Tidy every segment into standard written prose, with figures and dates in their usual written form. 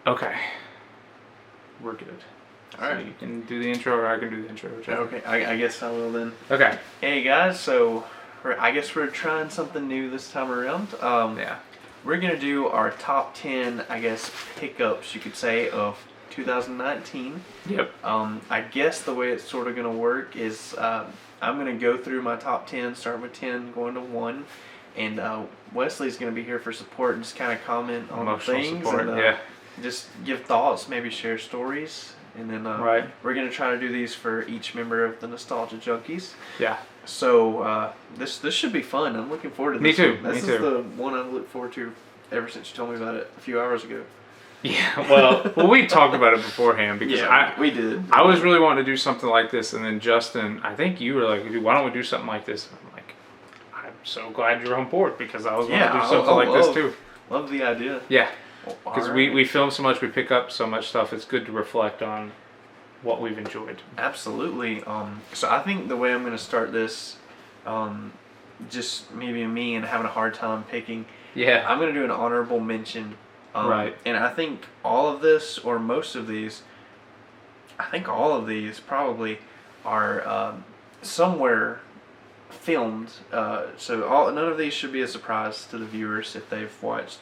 Okay. We're good. All right. So you can do the intro, or I can do the intro. Whichever. Okay, I guess I will then. Okay. Hey guys, so I guess we're trying something new this time around. Yeah. We're gonna do our top 10, I guess, pickups you could say of 2019. Yep. I guess the way it's sort of gonna work is I'm gonna go through my top 10, starting with 10, going to 1, and Wesley's gonna be here for support and just kind of comment on Emotional things support, and yeah. just give thoughts, maybe share stories. And then Right. we're going to try to do these for each member of the Nostalgia Junkies. Yeah. So this should be fun. I'm looking forward to Me this. too. One. This Me is too. the one I've looked forward to ever since you told me about it a few hours ago. Yeah. Well, we talked about it beforehand because we did. I was really wanting to do something like this, and then Justin, I think you were like, "Why don't we do something like this?" And I'm like, "I'm so glad you're on board because I was wanting to do something like this too." Love the idea. Yeah. Because Alright. we film so much, we pick up so much stuff. It's good to reflect on what we've enjoyed. Absolutely. So I think the way I'm going to start this, just maybe me and having a hard time picking. Yeah. I'm going to do an honorable mention. Right. And I think all of this, or most of these, I think all of these probably are somewhere filmed. So none of these should be a surprise to the viewers if they've watched.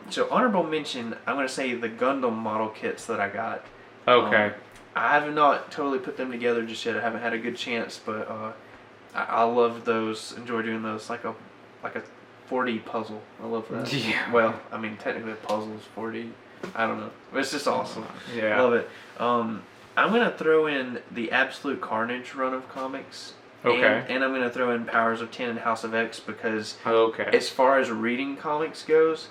So honorable mention, I'm going to say the Gundam model kits that I got. Okay. I have not totally put them together just yet. I haven't had a good chance, but I love those. Enjoy doing those like a 4D puzzle. I love that. Yeah. Well, I mean technically a puzzle is 4D. I don't know, but it's just awesome. Yeah. Love it. I'm gonna throw in the Absolute Carnage run of comics. Okay. And I'm gonna throw in Powers of 10 and House of X because Okay. as far as reading comics goes,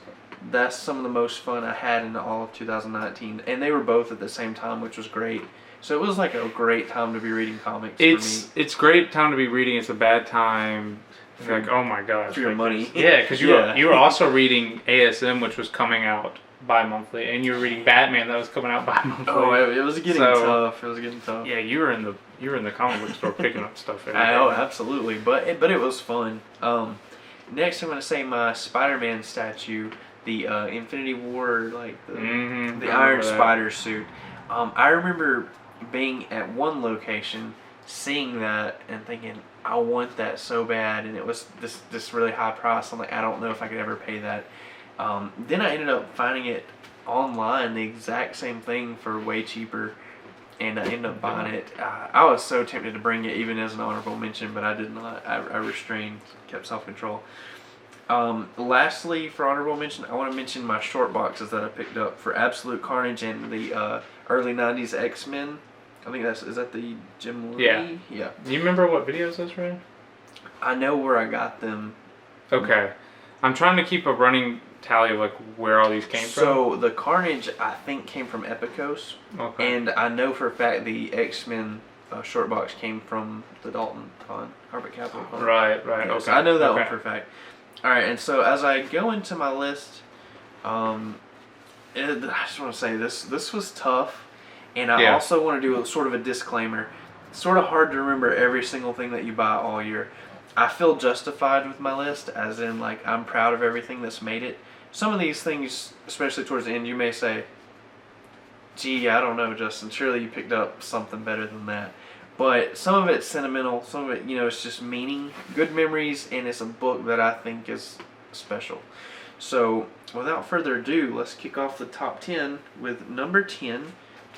that's some of the most fun I had in all of 2019, and they were both at the same time, which was great. So it was like a great time to be reading comics for me. It's great time to be reading. It's a bad time. For- Like, oh my gosh. for your money. Yeah, because you were also reading ASM, which was coming out bi-monthly, and you were reading Batman that was coming out bi-monthly. Oh, it was getting tough. It was getting tough. Yeah, you were in the comic book store picking up stuff. Every I day. know, absolutely, but it was fun. Next, I'm gonna say my Spider-Man statue, the Infinity War, like the Iron Spider suit. I remember being at one location, seeing that, and thinking, I want that so bad, and it was this really high price. I'm like, I don't know if I could ever pay that. Then I ended up finding it online, the exact same thing for way cheaper, and I ended up buying it. I was so tempted to bring it even as an honorable mention, but I did not. I restrained, kept self-control. Lastly, for honorable mention, I want to mention my short boxes that I picked up for Absolute Carnage and the early 90s X-Men. I think is that the Jim Lee? Yeah. Do you remember what videos those were in? I know where I got them. Okay. I'm trying to keep a running tally of like where all these came from. So the Carnage, I think, came from Epicos. Okay. And I know for a fact the X-Men short box came from the Dalton con, Carpet Capital con. Right. Yeah, Okay. so I know that one for a fact. All right, and so as I go into my list, I just want to say this was tough, and I also want to do a sort of a disclaimer. It's sort of hard to remember every single thing that you buy all year. I feel justified with my list, as in like I'm proud of everything that's made it. Some of these things, especially towards the end, you may say, "Gee, I don't know, Justin. Surely you picked up something better than that." But some of it's sentimental, some of it, it's just meaning, good memories, and it's a book that I think is special. So, without further ado, let's kick off the top 10 with number 10.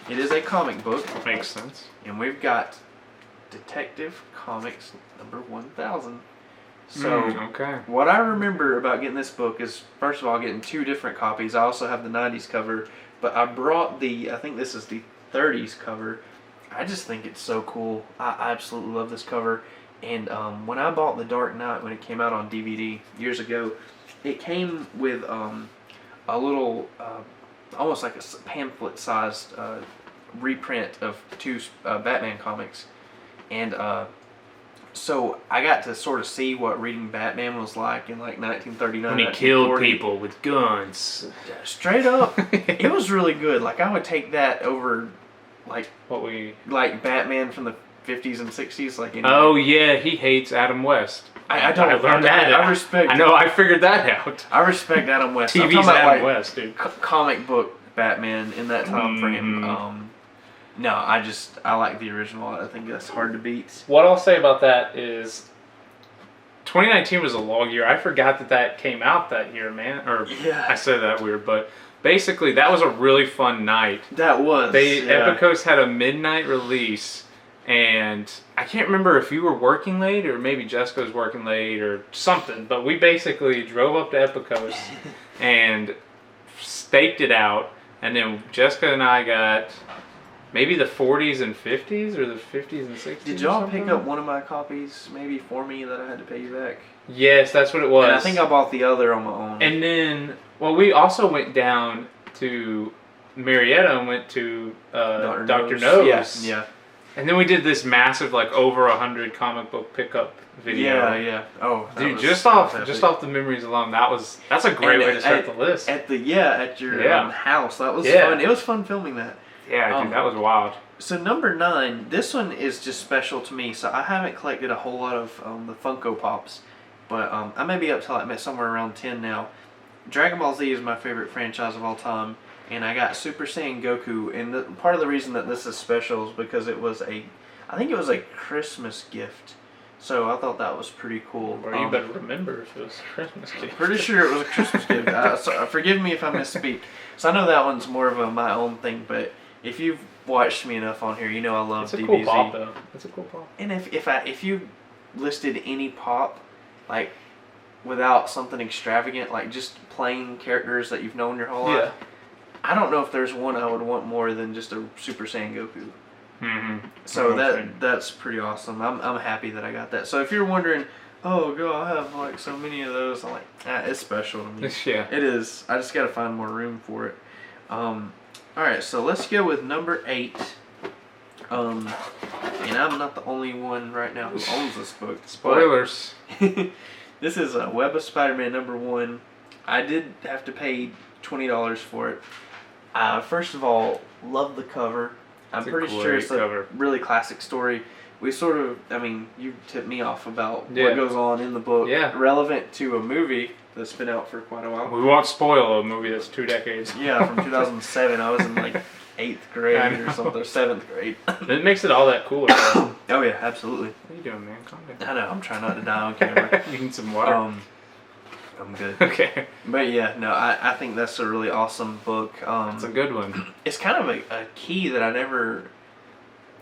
It is a comic book. Makes sense. And we've got Detective Comics number 1000. So, okay. what I remember about getting this book is, first of all, getting 2 different copies. I also have the 90s cover, but I brought I think this is the 30s cover. I just think it's so cool. I absolutely love this cover. And when I bought The Dark Knight, when it came out on DVD years ago, it came with a little, almost like a pamphlet-sized reprint of 2 Batman comics. And so I got to sort of see what reading Batman was like in like 1939. When he killed people with guns. Straight up, it was really good. Like I would take that over like Batman from the 50s and 60s. Like oh yeah, he hates Adam West. I learned that. I respect. I know. I figured that out. I respect Adam West. TV's I'm talking about Adam West, dude. Comic book Batman in that time frame. No, I like the original. I think that's hard to beat. What I'll say about that is 2019 was a long year. I forgot that came out that year, man. Or yeah. I said that weird, but basically that was a really fun night. That was. Epicos had a midnight release, and I can't remember if you were working late or maybe Jessica was working late or something, but we basically drove up to Epicos and staked it out, and then Jessica and I got maybe the 40s and 50s or the 50s and 60s. Did y'all pick up one of my copies maybe for me that I had to pay you back? Yes, that's what it was. And I think I bought the other on my own. And then, well, we also went down to Marietta and went to Dr. Nose. Yeah. And then we did this massive, like, over 100 comic book pickup video. Yeah. Oh, dude, just off the memories alone, that's a great way to start the list. At your house, that was fun. It was fun filming that. Yeah, dude, that was wild. So number 9, this one is just special to me. So I haven't collected a whole lot of the Funko Pops, but I may be up to like somewhere around 10 now. Dragon Ball Z is my favorite franchise of all time, and I got Super Saiyan Goku. And part of the reason that this is special is because I think it was a Christmas gift. So I thought that was pretty cool. Or you better remember if it was a Christmas gift. Pretty sure it was a Christmas gift. So forgive me if I misspeak. So I know that one's more of my own thing, but if you've watched me enough on here, you know I love DBZ. It's a cool pop, though. It's a cool pop. And if you listed any pop, like, without something extravagant, like just plain characters that you've known your whole life, I don't know if there's one I would want more than just a Super Saiyan Goku. Mm-hmm. So that's pretty awesome. I'm happy that I got that. So if you're wondering, oh god, I have like so many of those, I'm like, it's special to me. Yeah. It is. I just got to find more room for it. Alright, so let's go with number 8. And I'm not the only one right now who owns this book. Spoilers. This is Web of Spider-Man number 1. I did have to pay $20 for it. First of all, love the cover. I'm pretty sure it's a really classic story. We sort of, you tipped me off about what goes on in the book. Yeah. Relevant to a movie that's been out for quite a while. We won't spoil a movie that's 2 decades. Yeah, from 2007. I was in like 8th grade or something, or 7th grade. It makes it all that cooler. Oh yeah, absolutely. What are you doing, man? Calm down. I know, I'm trying not to die on camera. You need some water? I'm good. Okay. But yeah, no, I think that's a really awesome book. It's a good one. It's kind of a key that I never,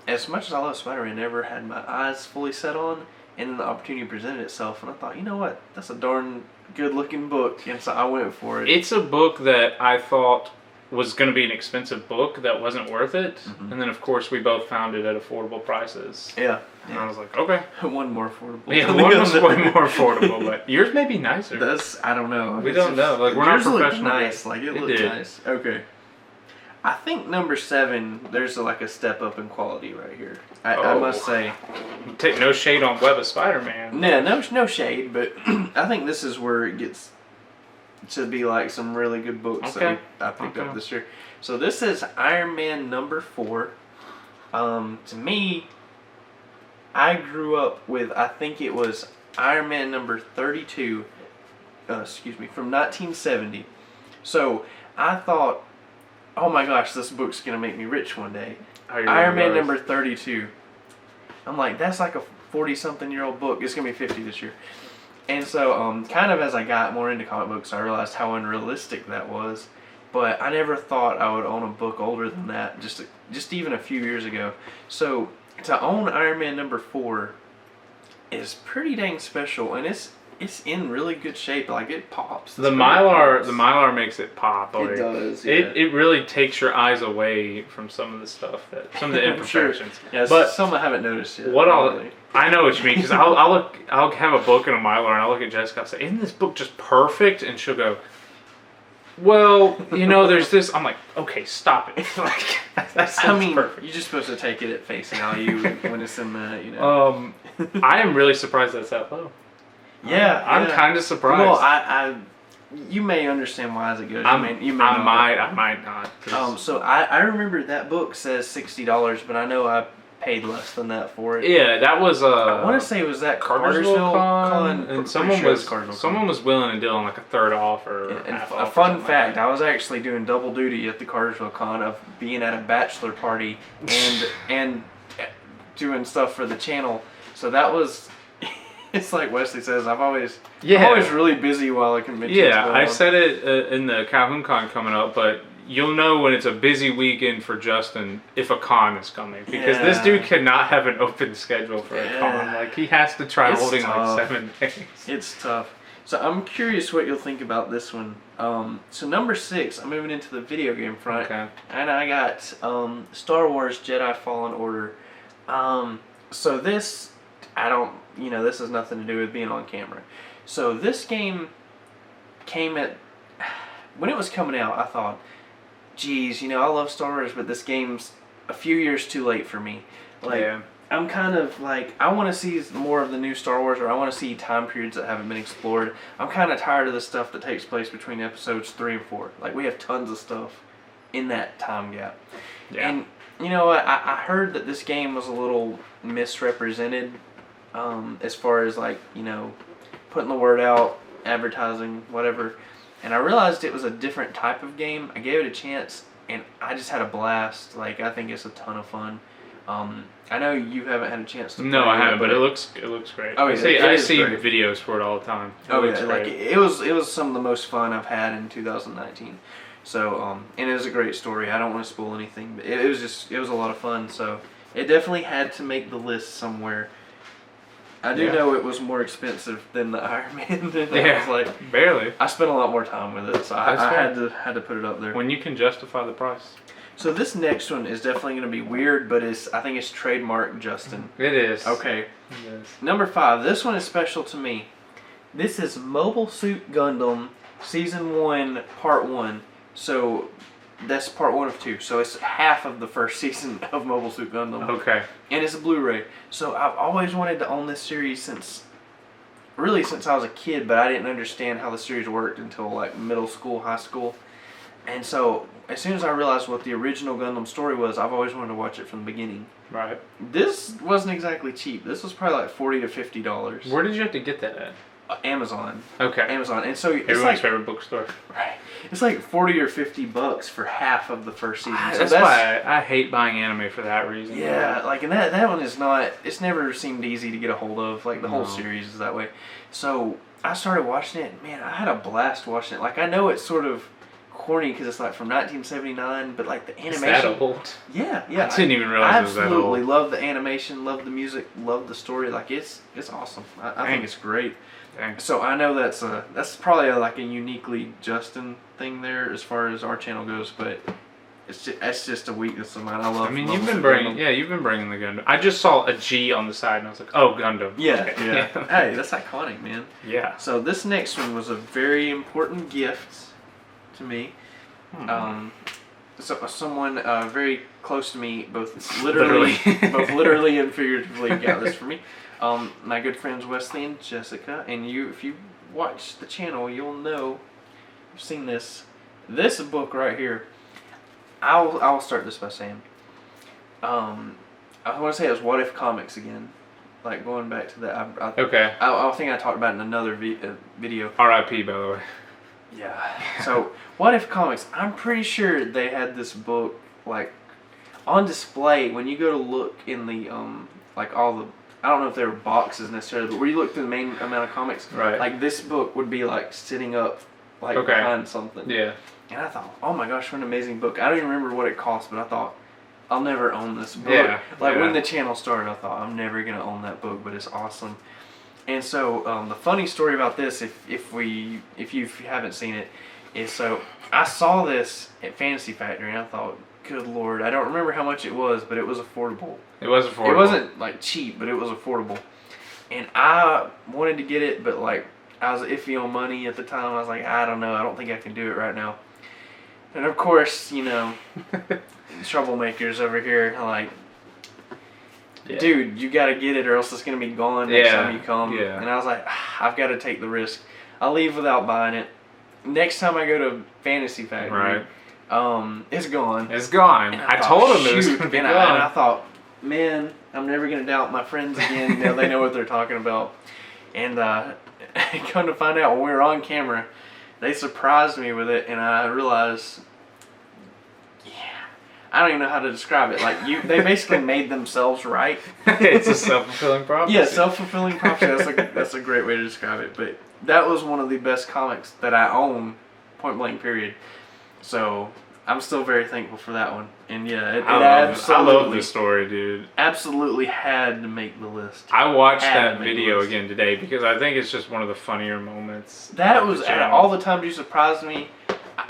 as much as I love Spider-Man, never had my eyes fully set on, and then the opportunity presented itself, and I thought, you know what, that's a darn good looking book, and so I went for it. It's a book that I thought was going to be an expensive book that wasn't worth it, and then of course we both found it at affordable prices. Yeah. And I was like, okay. One more affordable. Yeah, one was way more affordable, but yours may be nicer. I don't know. We don't know. Like, we're not professional. Nice. Like, it looked nice. Okay. I think number 7, there's like a step up in quality right here. I must say. Take no shade on Web of Spider-Man. Yeah, no shade, but I think this is where it gets to be like some really good books that I picked up this year. So this is Iron Man number 4. To me, I grew up with, I think it was Iron Man number 32, from 1970. So I thought, oh my gosh, this book's going to make me rich one day. Iron Man number 32. I'm like, that's like a 40-something-year-old book. It's going to be 50 this year. And so, kind of as I got more into comic books, I realized how unrealistic that was. But I never thought I would own a book older than that, just even a few years ago. So, to own Iron Man number 4 is pretty dang special, and it's in really good shape. Like, it pops. The Mylar makes it pop. It does. Yeah. It really takes your eyes away from some of the stuff some of the imperfections. Sure. Yeah, but some I haven't noticed yet. I know what you mean, because I'll have a book in a Mylar and I'll look at Jessica and say, "Isn't this book just perfect?" And she'll go, "Well, there's this." I'm like, "Okay, stop it." Like, that's perfect. You're just supposed to take it at face value when it's in the I am really surprised that's that low. Yeah, I'm kind of surprised. Well, you may understand why as it goes. I might not. So I remember that book says $60, but I know I paid less than that for it. Yeah, that was I want to say it was that Cartersville Con, and and someone was willing to do on like a third off or half off. A fun fact: I was actually doing double duty at the Cartersville Con of being at a bachelor party and doing stuff for the channel. So that was. It's like Wesley says. I'm always really busy while a convention's going on. I said it in the Calhoun Con coming up, but you'll know when it's a busy weekend for Justin if a con is coming, because this dude cannot have an open schedule for a con. Like, he has to try holding like 7 days. It's tough. So I'm curious what you'll think about this one. So number 6, I'm moving into the video game front, and I got Star Wars Jedi Fallen Order. So this, this has nothing to do with being on camera. So this game came at, when it was coming out, I thought, geez, I love Star Wars, but this game's a few years too late for me. Like, I'm kind of like, I want to see more of the new Star Wars, or I want to see time periods that haven't been explored. I'm kind of tired of the stuff that takes place between episodes 3 and 4. Like, we have tons of stuff in that time gap. Yeah. And, you know what, I heard that this game was a little misrepresented as far as, like, putting the word out, advertising, whatever. And I realized it was a different type of game. I gave it a chance, and I just had a blast. Like, I think it's a ton of fun. I know you haven't had a chance to play. No, I haven't, but it looks great. Oh, yeah, I see videos for it all the time. It was some of the most fun I've had in 2019. So, and it was a great story. I don't want to spoil anything, but it was a lot of fun. So, it definitely had to make the list somewhere. I do know it was more expensive than the Iron Man. I was like, barely. I spent a lot more time with it, so I had to put it up there. When you can justify the price. So this next one is definitely going to be weird, but I think it's trademark Justin. It is. Okay. It is. Number 5. This one is special to me. This is Mobile Suit Gundam Season 1, Part 1. So that's Part 1 of 2. So it's half of the first season of Mobile Suit Gundam. Okay. And it's a Blu-ray. So I've always wanted to own this series since I was a kid, but I didn't understand how the series worked until like middle school, high school. And so as soon as I realized what the original Gundam story was, I've always wanted to watch it from the beginning. Right. This wasn't exactly cheap. This was probably like $40 to $50. Where did you have to get that at? Amazon. Okay. Amazon. And so it's everyone's favorite bookstore. Right. It's like $40 or $50 for half of the first season. So that's why I hate buying anime for that reason. Yeah, like, and that one is not. It's never seemed easy to get a hold of. Like, the whole series is that way. So I started watching it. Man, I had a blast watching it. Like, I know it's sort of corny because it's like from 1979, but like the animation. Is that old? Yeah. I didn't even realize it was that old. I absolutely love the animation, love the music, love the story. Like, it's awesome. I think it's great. Dang. So I know that's probably like a uniquely Justin thing there as far as our channel goes, but that's just a weakness of mine. I love. I mean, you've been bringing the Gundam. I just saw a G on the side and I was like, oh, Gundam. Yeah. Hey, that's iconic, man. Yeah. So this next one was a very important gift to me. So someone very close to me, both literally and figuratively, got this for me. My good friends Wesley and Jessica, and if you watch the channel, you'll know you've seen this book right here. I'll start this by saying, I want to say it was What If Comics again, like going back to that. Okay. I think I talked about it in another video. R.I.P. by the way. Yeah. So What If Comics, I'm pretty sure they had this book like on display when you go to look in the like all the. I don't know if they were boxes necessarily, but where you look through the main amount of comics, right? Like this book would be like sitting up, like behind something. Yeah. And I thought, oh my gosh, what an amazing book! I don't even remember what it cost, but I thought, I'll never own this book. Yeah. When the channel started, I thought I'm never gonna own that book, but it's awesome. And so the funny story about this, if you haven't seen it, is so I saw this at Fantasy Factory, and I thought, good Lord, I don't remember how much it was, but it was affordable. It was affordable. It wasn't like cheap, but it was affordable. And I wanted to get it, but like I was iffy on money at the time. I was like, I don't know, I don't think I can do it right now. And of course, troublemakers over here are like, dude, you gotta get it or else it's gonna be gone next time you come. Yeah. And I was like, I've got to take the risk. I'll leave without buying it. Next time I go to Fantasy Factory, right. It's gone. It's gone. I told him it was gonna be gone. And I thought, man, I'm never gonna doubt my friends again. You know, they know what they're talking about. And come to find out, when we were on camera, they surprised me with it, and I realized, I don't even know how to describe it. Like they basically made themselves right. It's a self-fulfilling prophecy. Yeah, self-fulfilling prophecy. That's a great way to describe it. But that was one of the best comics that I own, point blank. Period. So I'm still very thankful for that one. And yeah, I love this story, dude. Absolutely had to make the list. I watched that video again today because I think it's just one of the funnier moments. That was all the times you surprised me.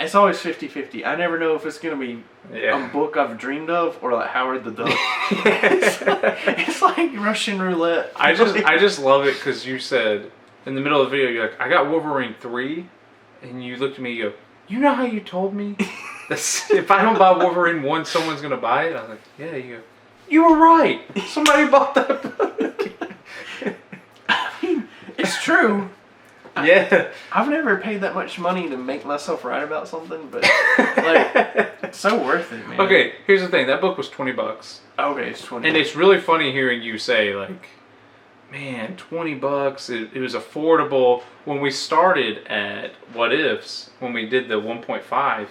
It's always 50-50. I never know if it's going to be a book I've dreamed of or like Howard the Duck. it's like Russian roulette. I just love it because you said in the middle of the video, you're like, I got Wolverine 3. And you looked at me and you go, you know how you told me? If I don't buy Wolverine 1, someone's going to buy it? I was like, yeah. You go, you were right. Somebody bought that book. I mean, it's true. Yeah. I've never paid that much money to make myself right about something, but like, it's so worth it, man. Okay, here's the thing. That book was $20. Okay, it's 20. And it's really funny hearing you say, like, man, $20. It was affordable. When we started at What Ifs, when we did the 1.5,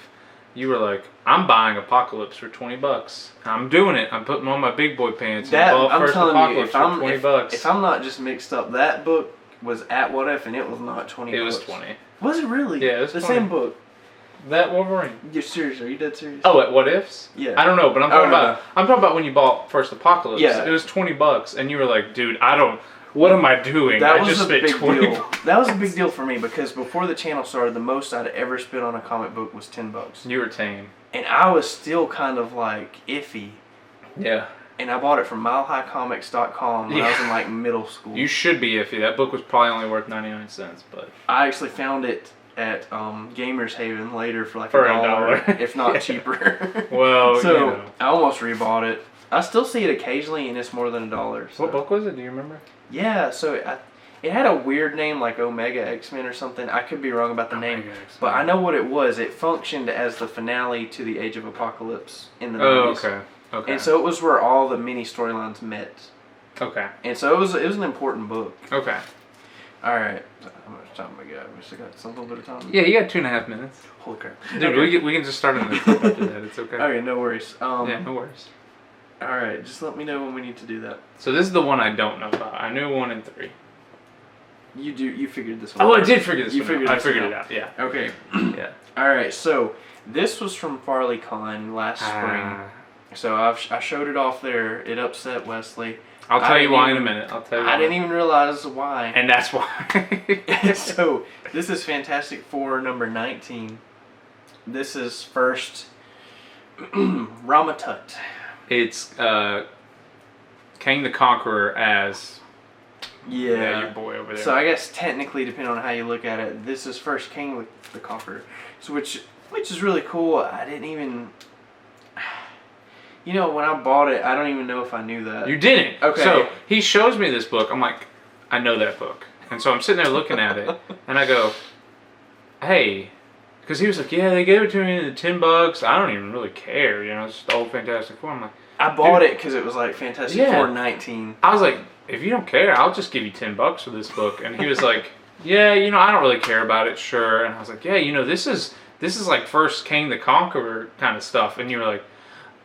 you were like, I'm buying Apocalypse for $20. I'm doing it. I'm putting on my big boy pants. I'm telling you, for $20. If I'm not just mixed up, that book was at What If, and it was not $20. It was 20. Was it really? Yeah, it was the 20. same book. That Wolverine. You're serious? Are you dead serious? Oh, at What Ifs? Yeah. I don't know, but I'm talking about when you bought First Apocalypse. Yeah. It was $20, and you were like, dude, what am I doing? That I was just a spent big 20 deal. That was a big deal for me because before the channel started, the most I'd ever spent on a comic book was $10. You were tame. And I was still kind of like iffy. Yeah. And I bought it from milehighcomics.com when I was in like middle school. You should be iffy. That book was probably only worth 99 cents, but I actually found it at Gamers Haven later for like for $1, if not cheaper. Well, so you know. I almost rebought it. I still see it occasionally, and it's more than $1. So. What book was it? Do you remember? Yeah, so it had a weird name like Omega X-Men or something. I could be wrong about the name, but I know what it was. It functioned as the finale to the Age of Apocalypse in the 90s. Oh, okay. Okay. And so it was where all the mini storylines met. Okay. And so it was an important book. Okay. All right. How much time we got? We still got some little bit of time. Yeah, you got 2.5 minutes. Holy crap. Dude, okay. we can just start another clip after that. It's okay. Okay, no worries. Yeah, no worries. All right, just let me know when we need to do that. So this is the one I don't know about. I knew 1 and 3. You figured this one out. Oh, I did figure this one out. I figured it out. Yeah. Okay. Yeah. All right, so this was from Farley Con last spring. So I showed it off there. It upset Wesley. I'll tell you why in a minute. I'll tell you. I didn't even realize why. And that's why. So this is Fantastic Four number 19. This is first Ramatut. It's Kang the Conqueror as your boy over there. So I guess technically, depending on how you look at it, this is first King the Conqueror, so which is really cool. I didn't even, when I bought it, I don't even know if I knew that. You didn't. Okay. So he shows me this book. I'm like, I know that book, and so I'm sitting there looking at it, and I go, hey. Because he was like, yeah, they gave it to me at $10. I don't even really care, it's just the old Fantastic Four. I'm like, I bought it because it was like Fantastic Four 19. I was like, if you don't care, I'll just give you $10 for this book. And he was like, yeah, I don't really care about it, sure. And I was like, yeah, this is like first Kang the Conqueror kind of stuff. And you were like,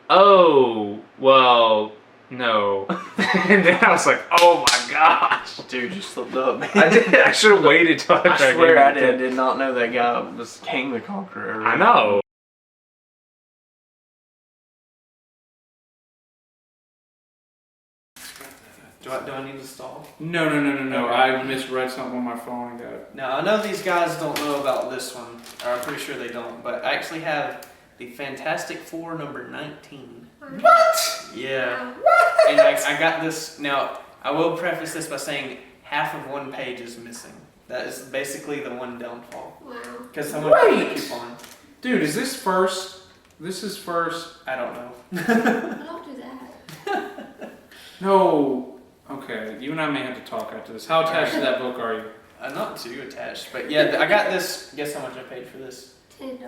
oh, well, no. And then I was like, oh my gosh. Dude, you slipped up, man. I should have waited till I swear I did not know that guy was Kang the Conqueror. I know. Do I need to stall? No. Okay. I misread something on my phone and got it. Now, I know these guys don't know about this one, or I'm pretty sure they don't, but I actually have the Fantastic Four number 19. What? Yeah. What? And I got this. Now, I will preface this by saying half of one page is missing. That is basically the one downfall. Wow. Because someone put the coupon. Dude, is this first? This is first. I don't know. Don't do that. No. Okay, you and I may have to talk after this. How attached to that book are you? I'm not too attached, but yeah, I got this. Guess how much I paid for this? $10.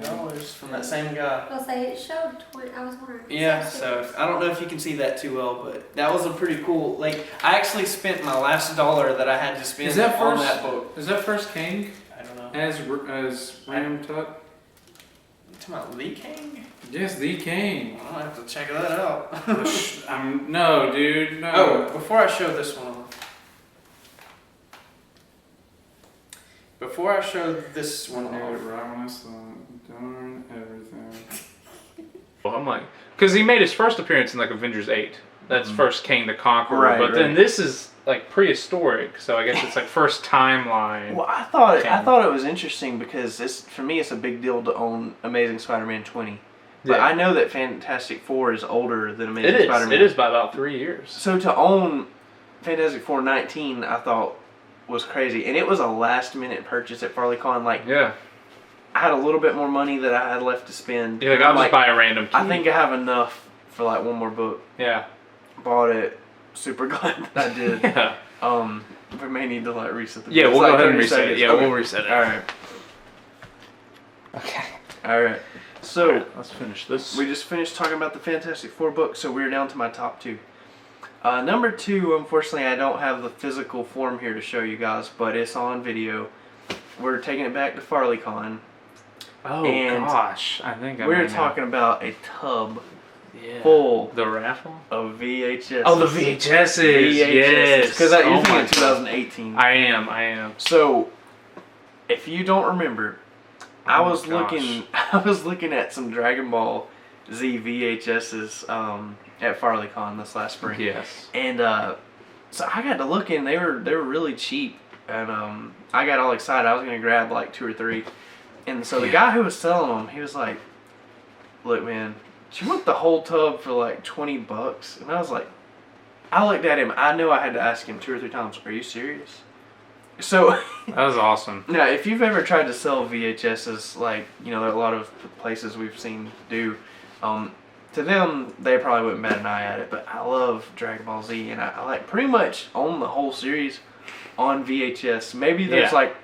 $10 from that same guy. I'll say it showed 20. I was wondering. Yeah, so I don't know if you can see that too well, but that was a pretty cool. Like, I actually spent my last dollar that I had to spend Is that on first? that book. Is that first King? I don't know. As Ram Tut? You talking about Lee King? Yes, the King. I'll have to check that out. No, dude, no. Oh, before I show this one. Before I show this one Dude, off. right when I saw it, darn everything. Well, I'm like, because he made his first appearance in like Avengers 8. That's first King the Conqueror. Right, but then right. this is like prehistoric, so I guess it's like first timeline. Well, I thought King. it was interesting because for me it's a big deal to own Amazing Spider-Man 20. But Yeah. I know that Fantastic Four is older than Amazing It is. Spider-Man. It is by about 3 years. So to own Fantastic Four 19, I thought was crazy, and it was a last-minute purchase at FarleyCon. Like, Yeah. I had a little bit more money that I had left to spend. You're like, And I'll I'm just buy a random key. I think I have enough for like one more book. Yeah. Bought it. Super glad that I did. Yeah. We may need to like reset the. Yeah, it's we'll like go ahead and 30 reset it. seconds. Yeah, Okay. we'll reset it. All right. Okay. All right. So Alright, let's finish this. we just finished talking about the Fantastic Four books, so we're down to my top 2. Number 2, unfortunately, I don't have the physical form here to show you guys, but it's on video. We're taking it back to FarleyCon. Oh and gosh, I think I We're might know. talking about a tub Yeah. full The raffle. of VHS. Oh, the VHSs. Yes. Because you're Oh thinking my of 2018. God. I am. So, if you don't remember, I Oh my was gosh. looking at some Dragon Ball Z VHSs at FarleyCon this last spring. Yes. And so I got to looking. They were really cheap, and I got all excited. I was gonna grab like 2 or 3. And so the guy who was selling them, he was like, "Look, man, do you want the whole tub for like $20?" And I was like, I looked at him. I knew I had to ask him 2 or 3 times. Are you serious? So That was awesome. now, if you've ever tried to sell VHSs, like, you know, there are a lot of places we've seen do, to them, they probably wouldn't bat an eye at it, but I love Dragon Ball Z, and I like pretty much own the whole series on VHS. Maybe there's Yeah. like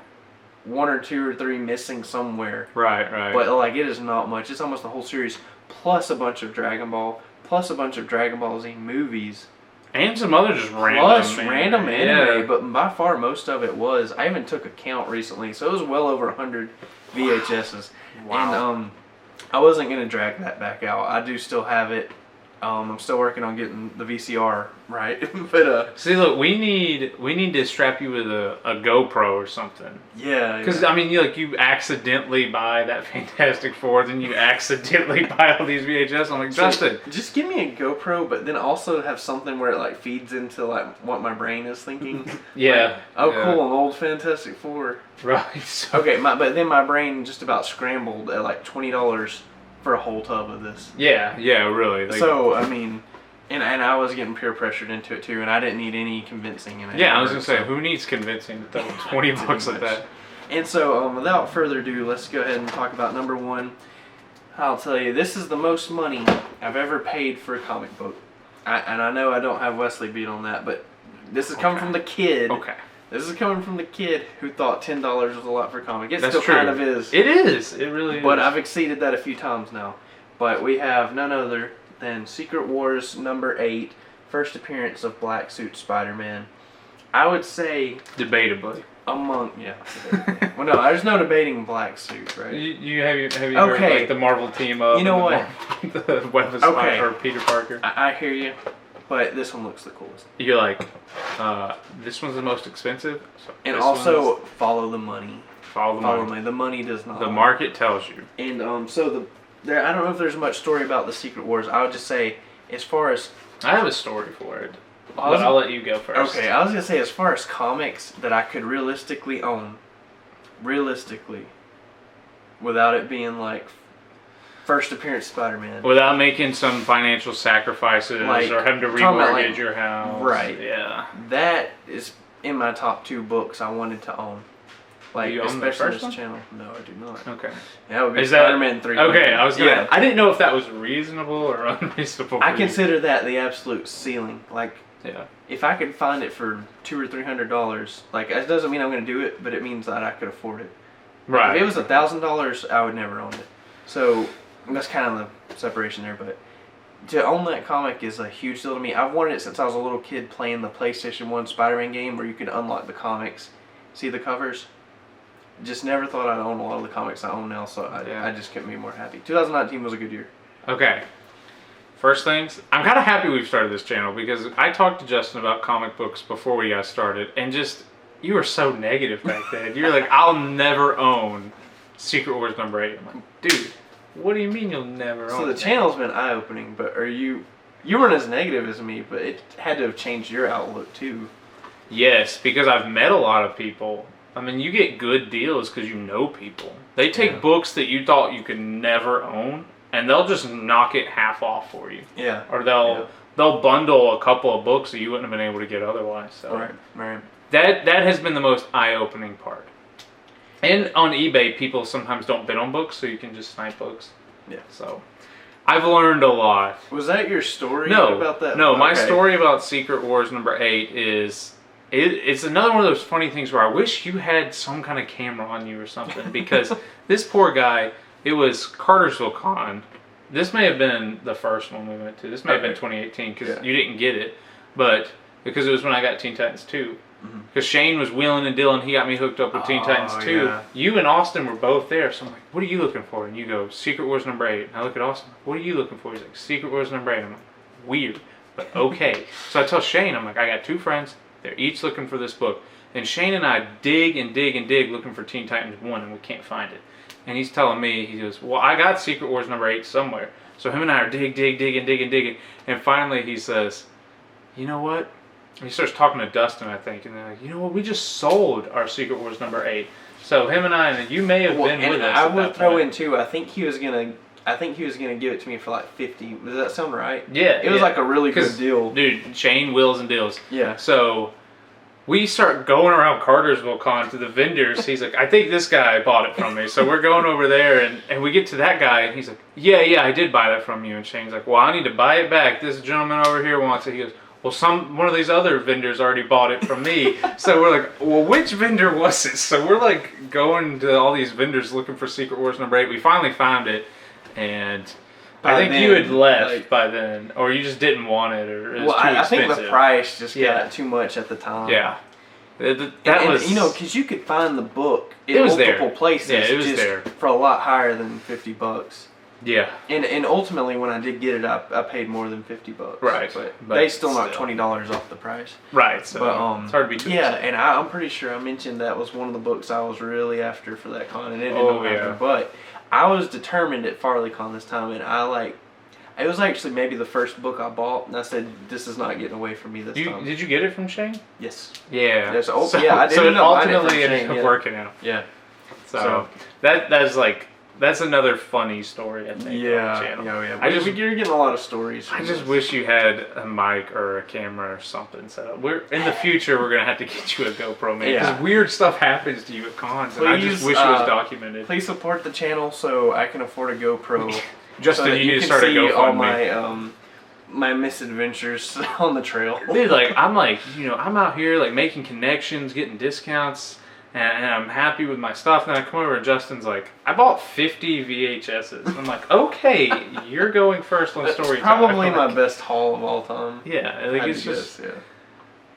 1 or 2 or 3 missing somewhere, Right. but like it is not much. It's almost the whole series, plus a bunch of Dragon Ball, plus a bunch of Dragon Ball Z movies. And some other just random. Plus random anime, Yeah. but by far most of it was. I even took a count recently, so it was well over 100 VHSs. Wow. And I wasn't gonna drag that back out. I do still have it. I'm still working on getting the VCR right, but See, look, we need to strap you with a GoPro or something. yeah. Because I mean, you accidentally buy that Fantastic Four, then you accidentally buy all these VHS. I'm like, Justin, Just give me a GoPro, but then also have something where it like feeds into like what my brain is thinking. yeah. Like, oh, yeah. cool, an old Fantastic Four. Right. So, Okay, but then my brain just about scrambled at like $20 for a whole tub of this. yeah, really. Like, So I mean, and I was getting peer pressured into it too, and I didn't need any convincing in it. yeah, I was gonna say, who needs convincing to throw $20 at much. that? And so, without further ado, let's go ahead and talk about number 1. I'll tell you, this is the most money I've ever paid for a comic book. And I know I don't have Wesley beat on that, but this is coming from the kid. Okay. This is coming from the kid who thought $10 was a lot for a comic. It That's still true. kind of is. It is. It really is. But I've exceeded that a few times now. But we have none other than Secret Wars number 8, first appearance of Black Suit Spider-Man. I would say Debatably. well, no, there's no debating Black Suit, right? Have you heard Okay. like the Marvel team up? You know and the Web of Okay. Spider or Peter Parker. I hear you, but this one looks the coolest. You're like, this one's the most expensive. So And this also one's- follow the money. follow the Follow money. me. The money does not. The lie. market tells you. And so there. I don't know if there's much story about the Secret Wars. I would just say, as far as I have a story for it, I was- but I'll let you go first. okay, I was gonna say as far as comics that I could realistically own, without it being like first appearance Spider-Man. Without making some financial sacrifices Like, or having to talking about, remortgage like- your house. right. Yeah. That is in my top 2 books I wanted to own. Like, You own the especially first this one? channel. No, I do not. Okay. That would be Is that- Spider-Man 3. Okay, I was gonna. Yeah. I didn't know if that was reasonable or unreasonable. I for you. consider that the absolute ceiling. Like, Yeah. if I could find it for $200 or $300, like, it doesn't mean I'm going to do it, but it means that I could afford it. Right. If it was $1,000, I would never own it. So that's kind of the separation there. But to own that comic is a huge deal to me. I've wanted it since I was a little kid playing the PlayStation 1 Spider-Man game where you could unlock the comics, see the covers. Just never thought I'd own a lot of the comics I own now, so I just couldn't be more happy. 2019 was a good year. Okay. First things, I'm kind of happy we've started this channel because I talked to Justin about comic books before we got started, and just, you were so negative back then. You were like, I'll never own Secret Wars number 8. I'm like, dude, what do you mean you'll never own it? So the channel's been eye-opening, but you weren't as negative as me, but it had to have changed your outlook too. Yes, because I've met a lot of people. I mean, you get good deals because you know people. They take books that you thought you could never own, and they'll just knock it half off for you. Yeah. Or they'll bundle a couple of books that you wouldn't have been able to get otherwise. So Right. that has been the most eye-opening part. And on eBay, people sometimes don't bid on books, so you can just snipe books. Yeah. So I've learned a lot. Was that your story about that? No, my story about Secret Wars number 8 is... It's another one of those funny things where I wish you had some kind of camera on you or something, because this poor guy, it was Cartersville Con. This may have been the first one we went to. This may have been 2018 because you didn't get it, but because it was when I got Teen Titans 2. Because Shane was wheeling and dealing, he got me hooked up with Teen Titans 2. Yeah. You and Austin were both there, so I'm like, what are you looking for? And you go, Secret Wars number 8. And I look at Austin, what are you looking for? He's like, Secret Wars number 8. I'm like, weird, but okay. So I tell Shane, I'm like, I got 2 friends. They're each looking for this book. And Shane and I dig and dig and dig looking for Teen Titans 1, and we can't find it. And he's telling me, he goes, well, I got Secret Wars number 8 somewhere. So him and I are digging. And finally he says, you know what? And he starts talking to Dustin, I think. And they're like, you know what? We just sold our Secret Wars number 8. So him and I, and you may have been with us. I would throw in too, I think he was gonna give it to me for like 50. Does that sound right? Yeah. It was like a really good deal. Dude, Shane wheels and deals. Yeah. So we start going around Cartersville Con to the vendors. He's like, I think this guy bought it from me. So we're going over there, and we get to that guy, and he's like, yeah, I did buy that from you. And Shane's like, well, I need to buy it back. This gentleman over here wants it. He goes, well, one of these other vendors already bought it from me. So we're like, well, which vendor was it? So we're like going to all these vendors looking for Secret Wars number 8. We finally found it, and I think you had left by then, or you just didn't want it, or it was too expensive. I think the price just got too much at the time. Yeah. That was, you know, because you could find the book in multiple places. Yeah, it was there for a lot higher than $50. Yeah. And ultimately, when I did get it, I paid more than $50. Right. But they still knocked $20 off the price. Right. So it's hard to be too upset. And I'm pretty sure I mentioned that was one of the books I was really after for that con, and it didn't happen. But I was determined at FarleyCon this time, and it was actually maybe the first book I bought, and I said, this is not getting away from me this time. Did you get it from Shane? Yes. Yeah. I didn't so it ultimately ended up working out. Yeah. So that's another funny story, I think, on the channel. Yeah. You're getting a lot of stories. I just wish you had a mic or a camera or something set up. In the future, we're going to have to get you a GoPro, man, because weird stuff happens to you at cons, and I just wish it was documented. Please support the channel so I can afford a GoPro. Justin, so you need to start a GoFundMe. All my misadventures on the trail. Dude, I'm out here making connections, getting discounts, and I'm happy with my stuff. And then I come over and Justin's like, I bought 50 VHSs. And I'm like, okay, you're going first on story time. Probably my best haul of all time. Yeah, it's just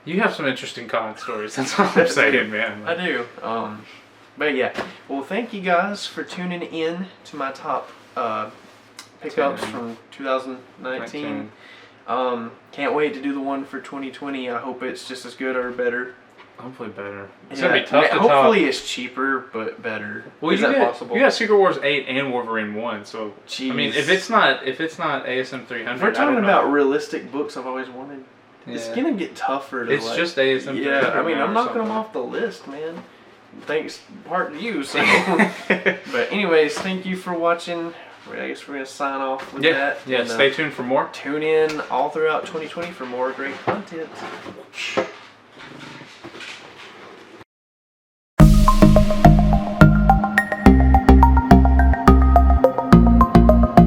you have some interesting con stories. That's all I'm saying, man. I do. But yeah, well, thank you guys for tuning in to my top pickups from 2019. Can't wait to do the one for 2020. I hope it's just as good or better. Hopefully better. It's gonna be tough to hopefully it's cheaper but better. Well, is that possible? You got Secret Wars 8 and Wolverine 1, so I mean, if it's not ASM 300, we're talking about realistic books I've always wanted. It's gonna get tougher to It's just ASM 300. Yeah, I mean, I'm knocking them off the list, man. Thanks part to you. So. But anyways, thank you for watching. I guess we're going to sign off with that. Yeah, and, stay tuned for more. Tune in all throughout 2020 for more great content.